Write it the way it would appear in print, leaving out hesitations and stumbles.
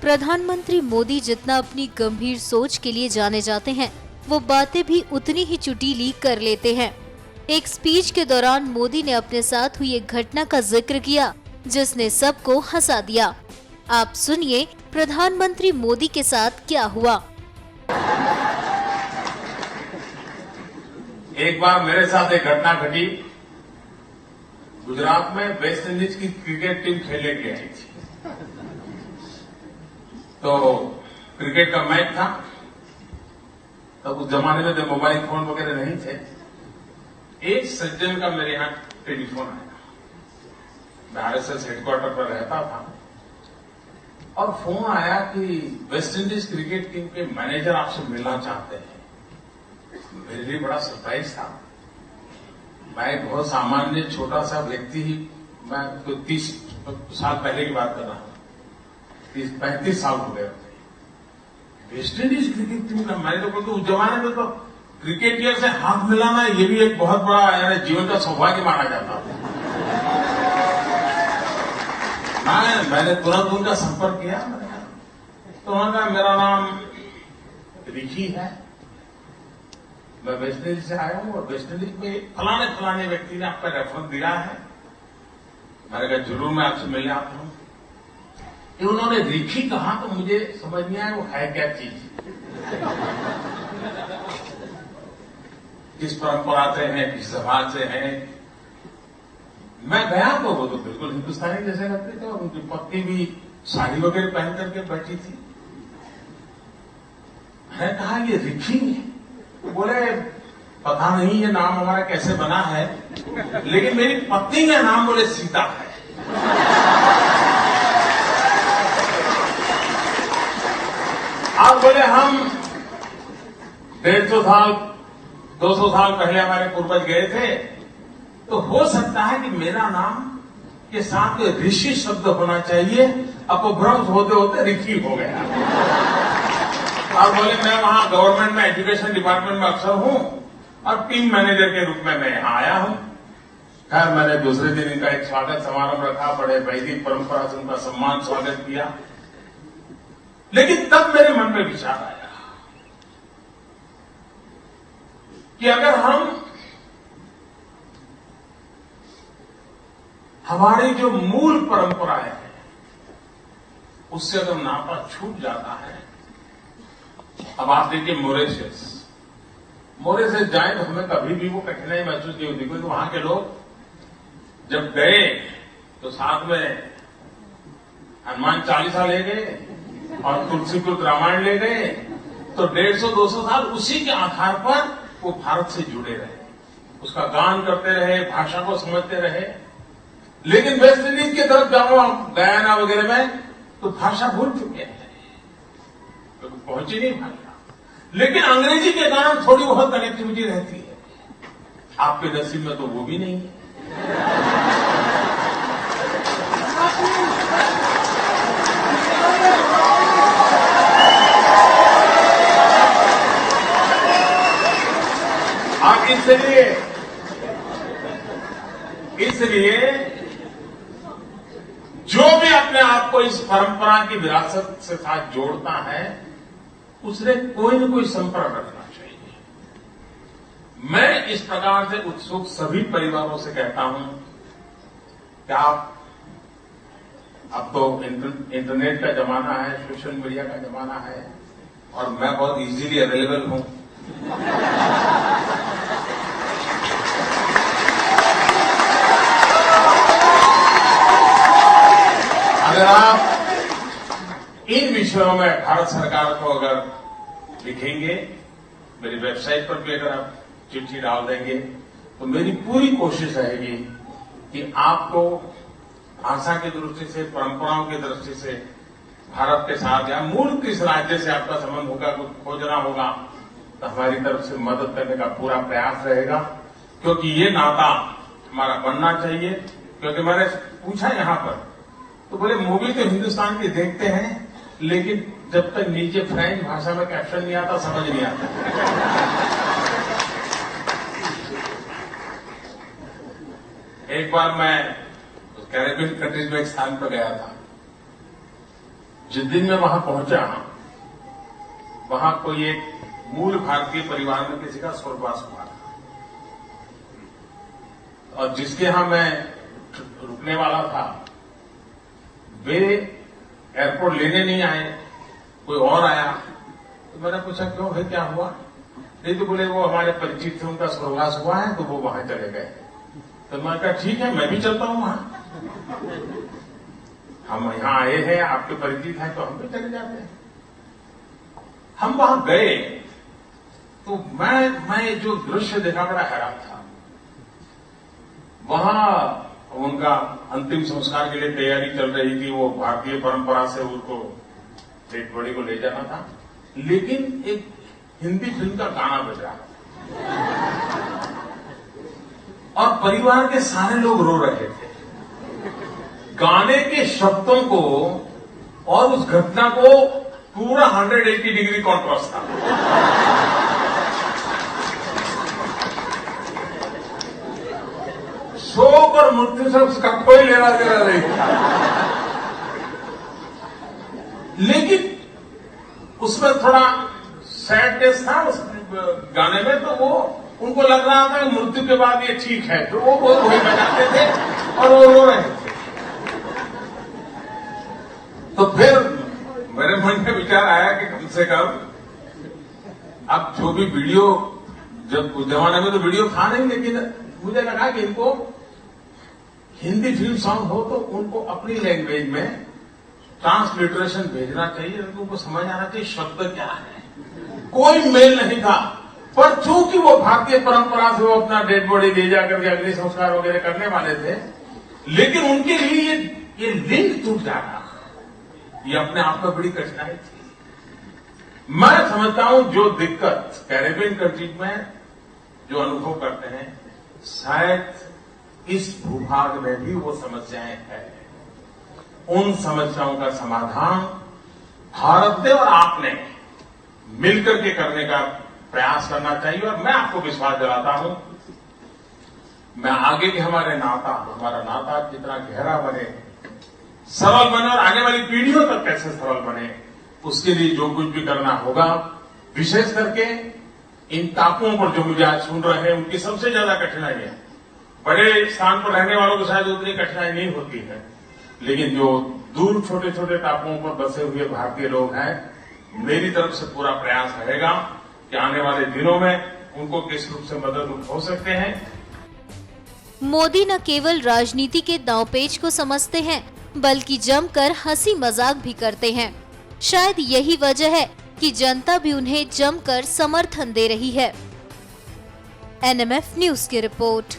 प्रधानमंत्री मोदी जितना अपनी गंभीर सोच के लिए जाने जाते हैं, वो बातें भी उतनी ही चुटीली कर लेते हैं। एक स्पीच के दौरान मोदी ने अपने साथ हुई एक घटना का जिक्र किया जिसने सबको हंसा दिया। आप सुनिए प्रधानमंत्री मोदी के साथ क्या हुआ। एक बार मेरे साथ एक घटना घटी। गुजरात में वेस्ट इंडीज की क्रिकेट टीम खेलने के आई थी, तो क्रिकेट का मैच था। तब उस जमाने में तो मोबाइल फोन वगैरह नहीं थे। एक सज्जन का मेरे यहां टेलीफोन आया। मैं आरएसएस हेडक्वार्टर पर रहता था और फोन आया कि वेस्ट इंडीज क्रिकेट टीम के मैनेजर आपसे मिलना चाहते हैं। मेरे लिए बड़ा सरप्राइज था। मैं एक बहुत सामान्य छोटा सा व्यक्ति ही, मैं 30 साल पहले की बात कर रहा हूं, 35 साल हो गए। वेस्ट इंडीज क्रिकेट टीम का मैनेजर को, तो उस जमाने में तो क्रिकेटियर से हाथ मिलाना ये भी एक बहुत बड़ा यानी जीवन का सौभाग्य माना जाता था। मैंने तुरंत उनका संपर्क किया। तो उन्होंने कहा मेरा नाम रिकी है, मैं वेस्ट इंडीज से आया हूं और वेस्ट इंडीज में फलाने व्यक्ति ने आपका रेफरेंस दिया है। मैंने कहा जरूर मैं आपसे मिलने आता हूं। उन्होंने रिकी कहा तो मुझे समझ नहीं आया वो है क्या चीज, किस परंपरा से है, किस समाज से है। मैं गया तो वो तो बिल्कुल हिंदुस्तानी जैसे लगते थे और उनकी पत्नी भी साड़ी वगैरह पहन करके बैठी थी। मैंने कहा ये रिकी है। बोले पता नहीं ये नाम हमारा कैसे बना है, लेकिन मेरी पत्नी का नाम बोले सीता है। आप बोले हम 150 साल 200 साल पहले हमारे पूर्वज गए थे, तो हो सकता है कि मेरा नाम के साथ ऋषि शब्द होना चाहिए। अपभ्रंश होते होते ऋषि हो गया। और बोले मैं वहां गवर्नमेंट में एजुकेशन डिपार्टमेंट में अफसर हूं और टीम मैनेजर के रूप में मैं यहां आया हूं। खैर मैंने दूसरे दिन इनका एक स्वागत समारोह रखा, बड़े वैदिक परंपरा से उनका सम्मान स्वागत किया। लेकिन तब मेरे मन में विचार आया कि अगर हमारी जो मूल परंपराएं हैं उससे अगर नाता छूट जाता है। अब आप देखिए मॉरिशस जाए तो हमें कभी भी वो कठिनाई महसूस नहीं होती, क्योंकि वहां के लोग जब गए तो साथ में हनुमान चालीसा ले गए और तुलसीपुर रामायण ले गए, तो 150-200 साल उसी के आधार पर वो भारत से जुड़े रहे, उसका गान करते रहे, भाषा को समझते रहे। लेकिन वेस्ट इंडीज की तरफ जाओ आप गयाना वगैरह में तो भाषा भूल चुके हैं, तो पहुंची नहीं भाषा। लेकिन अंग्रेजी के कारण थोड़ी बहुत कनेक्टिविटी रहती है। आपके नसीब में तो वो भी नहीं है। आप इसलिए जो भी अपने आप को इस परंपरा की विरासत से साथ जोड़ता है उसने कोई न कोई संपर्क रखना चाहिए। मैं इस प्रकार से उत्सुक सभी परिवारों से कहता हूं कि आप, अब तो इंटरनेट का जमाना है, सोशल मीडिया का जमाना है और मैं बहुत इजीली अवेलेबल हूं। अगर आप इन विषयों में भारत सरकार को अगर लिखेंगे, मेरी वेबसाइट पर भी अगर आप चिट्ठी डाल देंगे, तो मेरी पूरी कोशिश रहेगी कि आपको भाषा की दृष्टि से, परंपराओं की दृष्टि से भारत के साथ या मूल किस राज्य से आपका संबंध होगा, कुछ खोजना होगा, तो हमारी तरफ से मदद करने का पूरा प्रयास रहेगा। क्योंकि ये नाता हमारा बनना चाहिए। क्योंकि मैंने पूछा यहां पर, तो बोले मूवी तो हिंदुस्तान की देखते हैं, लेकिन जब तक नीचे फ्रेंच भाषा में कैप्शन नहीं आता समझ नहीं आता। एक बार मैं कैरेबियन कंट्रीज में एक स्थान पर गया था। जिस दिन मैं वहां पहुंचा, वहां कोई एक मूल भारतीय परिवार में किसी का स्वर्गवास हुआ था, और जिसके यहां मैं रुकने वाला था, वे एयरपोर्ट लेने नहीं आए, कोई और आया। तो मैंने पूछा क्यों भाई, क्या हुआ? नहीं तो बोले वो हमारे परिचित थे, उनका स्वर्गवास हुआ है तो वो वहां चले गए। तो मैं कहा ठीक है, मैं भी चलता हूं वहां, हम यहां आए हैं, आपके परिचित हैं तो हम भी चले जाते हैं। हम वहां गए तो मैं जो दृश्य देखा बड़ा हैरान था। वहां उनका अंतिम संस्कार के लिए तैयारी चल रही थी, वो भारतीय परंपरा से उनको डेड बॉडी को ले जाना था, लेकिन एक हिंदी फिल्म का गाना बज रहा था और परिवार के सारे लोग रो रहे थे। गाने के शब्दों को और उस घटना को पूरा 180 डिग्री कॉन्ट्रास्ट था। शोक और मृत्यु से उसका कोई लेना देना नहीं था, लेकिन उसमें थोड़ा सैडनेस था उस गाने में। तो वो उनको लग रहा था कि मृत्यु के बाद ये ठीक है, तो वो वही बजाते थे और वो रो रहे थे। तो फिर मेरे मन में विचार आया कि कम से कम अब जो भी वीडियो, जब उस जमाने में तो वीडियो था नहीं, लेकिन मुझे लगा कि इनको हिंदी फिल्म सॉन्ग हो तो उनको अपनी लैंग्वेज में ट्रांसलिटरेशन भेजना चाहिए, उनको समझ आना चाहिए शब्द क्या है। कोई मेल नहीं था, पर चूंकि वो भारतीय परंपरा से वो अपना डेड बॉडी ले जाकर के अग्नि संस्कार वगैरह करने वाले थे, लेकिन उनके लिए ये लिंक टूट जाना, ये अपने आप में बड़ी कठिनाई थी। मैं समझता हूं जो दिक्कत कैरेबियन कंट्रीज में जो अनुभव करते हैं, शायद इस भूभाग में भी वो समस्याएं हैं। उन समस्याओं का समाधान भारत ने और आपने मिलकर के करने का प्रयास करना चाहिए। और मैं आपको विश्वास दिलाता हूं, मैं आगे के हमारा नाता कितना गहरा बने, सरल बने और आगे वाली पीढ़ियों तक कैसे सरल बने, उसके लिए जो कुछ भी करना होगा, विशेष करके इन टापुओं पर जो मुझे आज सुन रहे हैं, उनकी सबसे ज्यादा कठिनाई है। बड़े स्थान पर रहने वालों को शायद उतनी कठिनाई नहीं होती है, लेकिन जो दूर छोटे छोटे टापुओं पर बसे हुए भारतीय लोग हैं, मेरी तरफ से पूरा प्रयास रहेगा कि आने वाले दिनों में उनको किस रूप से मदद हो सकते हैं। मोदी न केवल राजनीति के दांवपेच को समझते हैं, बल्कि जमकर हंसी मजाक भी करते हैं। शायद यही वजह है कि जनता भी उन्हें जमकर समर्थन दे रही है। NMF न्यूज की रिपोर्ट।